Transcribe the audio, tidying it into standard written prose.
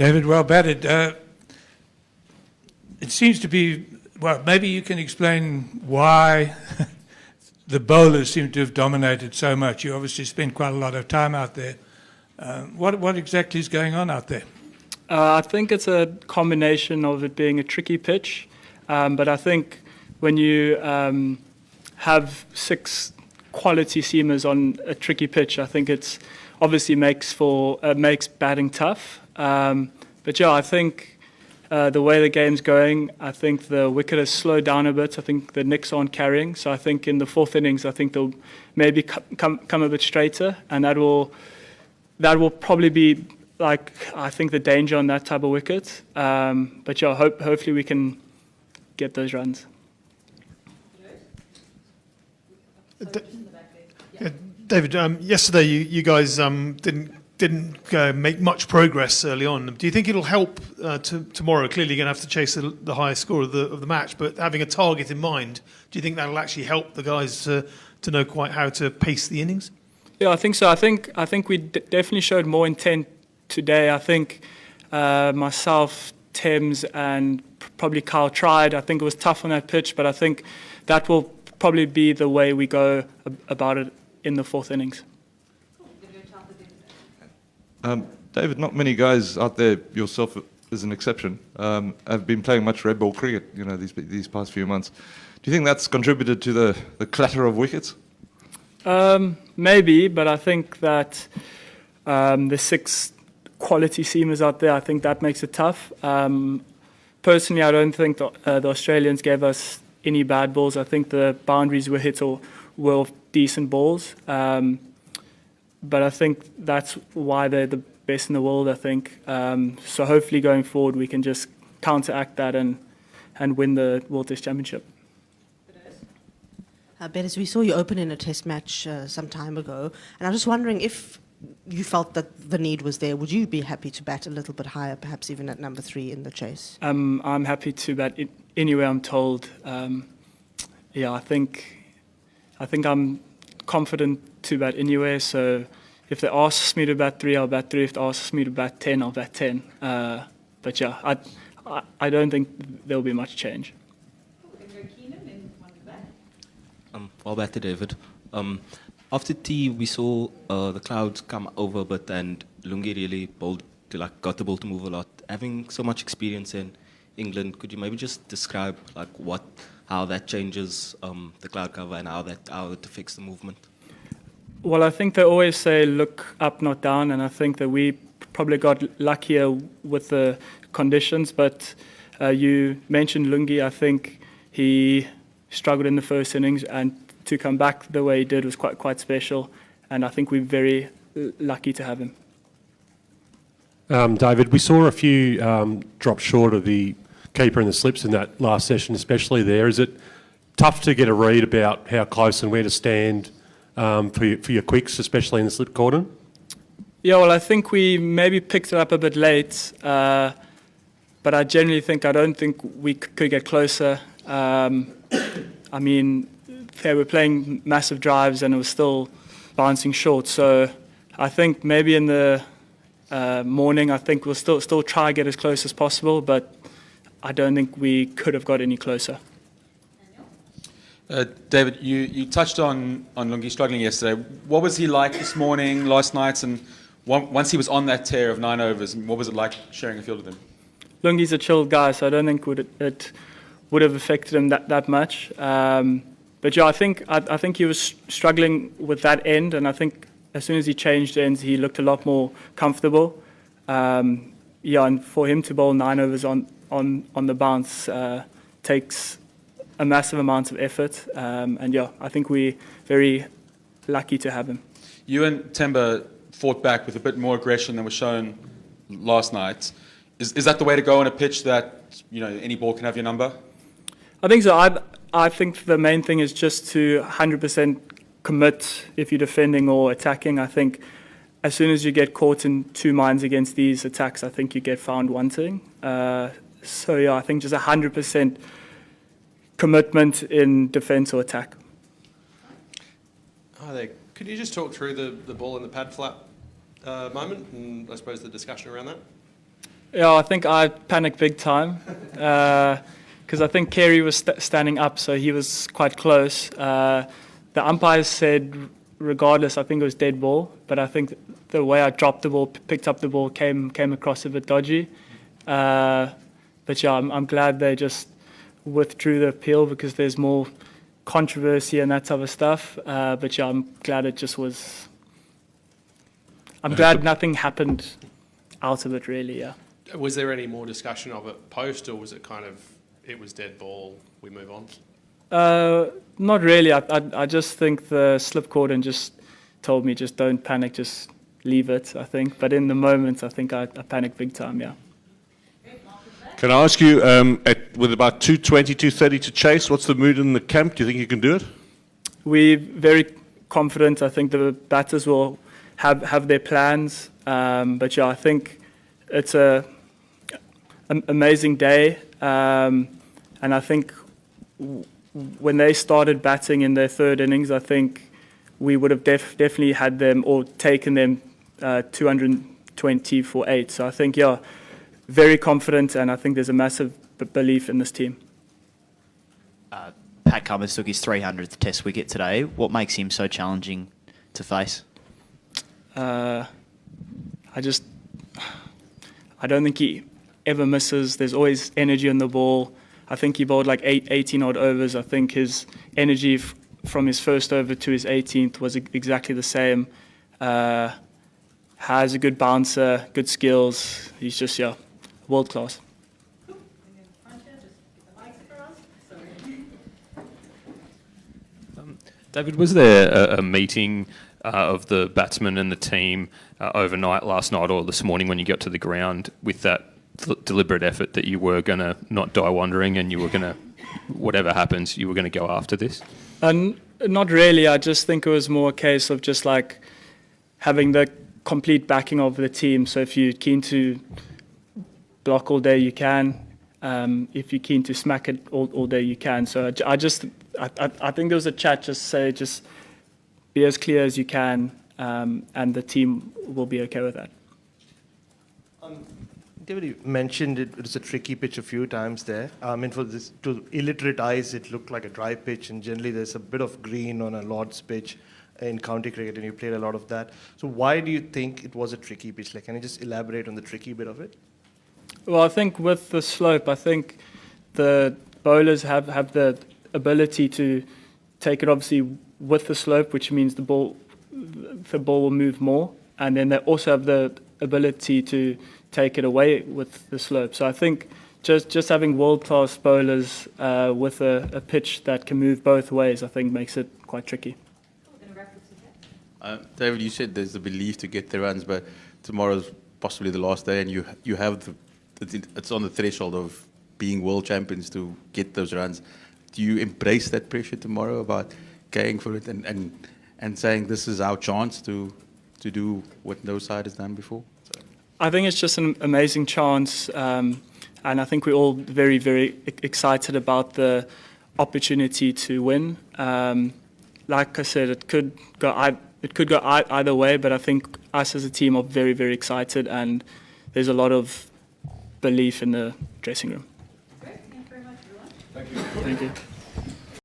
David, well batted. It seems to be, well, maybe you can explain why the bowlers seem to have dominated so much. You obviously spent quite a lot of time out there. What exactly is going on out there? I think it's a combination of it being a tricky pitch, but I think when you have 6 quality seamers on a tricky pitch, I think it's obviously makes batting tough. But yeah, I think the way the game's going, I think the wicket has slowed down a bit. I think the Knicks aren't carrying, so I think in the 4th innings, I think they'll maybe come a bit straighter, and that will probably be like, I think, the danger on that type of wicket. But yeah, hopefully we can get those runs. David, yesterday you guys didn't make much progress early on. Do you think it'll help tomorrow? Clearly, you're going to have to chase the highest score of the match, but having a target in mind, do you think that'll actually help the guys to know quite how to pace the innings? Yeah, I think so. I think we definitely showed more intent today. I think myself, Thames, and probably Kyle tried. I think it was tough on that pitch, but I think that will probably be the way we go about it in the 4th innings. David, not many guys out there, yourself is an exception, have been playing much red ball cricket, these past few months. Do you think that's contributed to the clatter of wickets? Maybe, but I think that the 6 quality seamers out there, I think that makes it tough. Personally, I don't think the Australians gave us any bad balls. I think the boundaries were hit or were decent balls. But I think that's why they're the best in the world, I think. So hopefully going forward we can just counteract that and win the World Test Championship. Beres, we saw you open in a test match some time ago, and I'm just wondering if you felt that the need was there. Would you be happy to bat a little bit higher, perhaps even at number 3 in the chase? I'm happy to bat anywhere I'm told. Yeah, I think I'm confident to bat anywhere, so if they ask me to bat 3, I'll bat 3. If they ask me to bat 10, I'll bat 10. But yeah, I don't think there'll be much change. Well batted, David. After tea, we saw the clouds come over a bit, and Lungi really bowled got the ball to move a lot. Having so much experience in England, could you maybe just describe how that changes the cloud cover and how it affects the movement? Well, I think they always say look up, not down, and I think that we probably got luckier with the conditions. But you mentioned Lungi. I think he struggled in the first innings, and to come back the way he did was quite special, and I think we're very lucky to have him. David, we saw a few drop short of the keeper in the slips in that last session, especially there. Is it tough to get a read about how close and where to stand for your quicks, especially in the slip cordon? Yeah, well, I think we maybe picked it up a bit late, but I don't think we could get closer. I mean, they were playing massive drives and it was still bouncing short. So I think maybe in the morning, I think we'll still try to get as close as possible, but I don't think we could have got any closer. David, you touched on Lungi struggling yesterday. What was he like this morning, last night, and once he was on that tear of 9 overs, what was it like sharing a field with him? Lungi's a chilled guy, so I don't think it would have affected him that much. But yeah, I think he was struggling with that end, and I think as soon as he changed ends, he looked a lot more comfortable. Yeah, and for him to bowl 9 overs on the bounce takes a massive amount of effort. And yeah, I think we're very lucky to have him. You and Temba fought back with a bit more aggression than was shown last night. Is that the way to go on a pitch that any ball can have your number? I think so. I think the main thing is just to 100% commit if you're defending or attacking. I think as soon as you get caught in 2 minds against these attacks, I think you get found wanting. So yeah, I think just 100% commitment in defence or attack. Hi there. Could you just talk through the ball in the pad flap moment and I suppose the discussion around that? Yeah, I think I panicked big time because I think Carey was standing up, so he was quite close. The umpires said, regardless, I think it was dead ball, but I think the way I dropped the ball, picked up the ball, came across a bit dodgy. But yeah, I'm glad they just withdrew the appeal because there's more controversy and that type of stuff. But yeah, I'm glad it just was. I'm glad nothing happened out of it, really. Yeah. Was there any more discussion of it post, or was it kind of it was dead ball, we move on? Not really. I just think the slip warden just told me just don't panic, just leave it. I think, but in the moment, I think I panicked big time. Yeah. Can I ask you, with about 2:20, 2:30 to chase, what's the mood in the camp? Do you think you can do it? We're very confident. I think the batters will have their plans. But yeah, I think it's an amazing day. And I think when they started batting in their third innings, I think we would have definitely had them or taken them 220 for 8. So I think, yeah, very confident, and I think there's a massive belief in this team. Pat Cummins took his 300th Test wicket today. What makes him so challenging to face? I don't think he ever misses. There's always energy on the ball. I think he bowled like 18 odd overs. I think his energy from his first over to his 18th was exactly the same. Has a good bouncer, good skills. He's just, yeah, world class. David, was there a meeting of the batsmen and the team overnight, last night or this morning when you got to the ground with that deliberate effort that you were going to not die wandering and you were going to, whatever happens, you were going to go after this? Not really. I just think it was more a case of just like having the complete backing of the team. So if you're keen to block all day, you can. If you're keen to smack it all day, you can. So I think there was a chat, just be as clear as you can, and the team will be okay with that. David, you mentioned it was a tricky pitch a few times there. I mean, for this, to illiterate eyes, it looked like a dry pitch, and generally there's a bit of green on a Lord's pitch in county cricket, and you played a lot of that. So why do you think it was a tricky pitch? Like, can you just elaborate on the tricky bit of it? Well, I think with the slope, I think the bowlers have the ability to take it obviously with the slope, which means the ball will move more, and then they also have the ability to take it away with the slope. So I think just having world-class bowlers with a pitch that can move both ways, I think makes it quite tricky. David, you said there's the belief to get the runs, but tomorrow's possibly the last day, and you have it's on the threshold of being world champions to get those runs. Do you embrace that pressure tomorrow about going for it and saying this is our chance to do what no side has done before? I think it's just an amazing chance, and I think we're all very, very excited about the opportunity to win. Like I said, it could go either way, but I think us as a team are very, very excited, and there's a lot of belief in the dressing room. Great. Thank you very much, everyone. Thank you.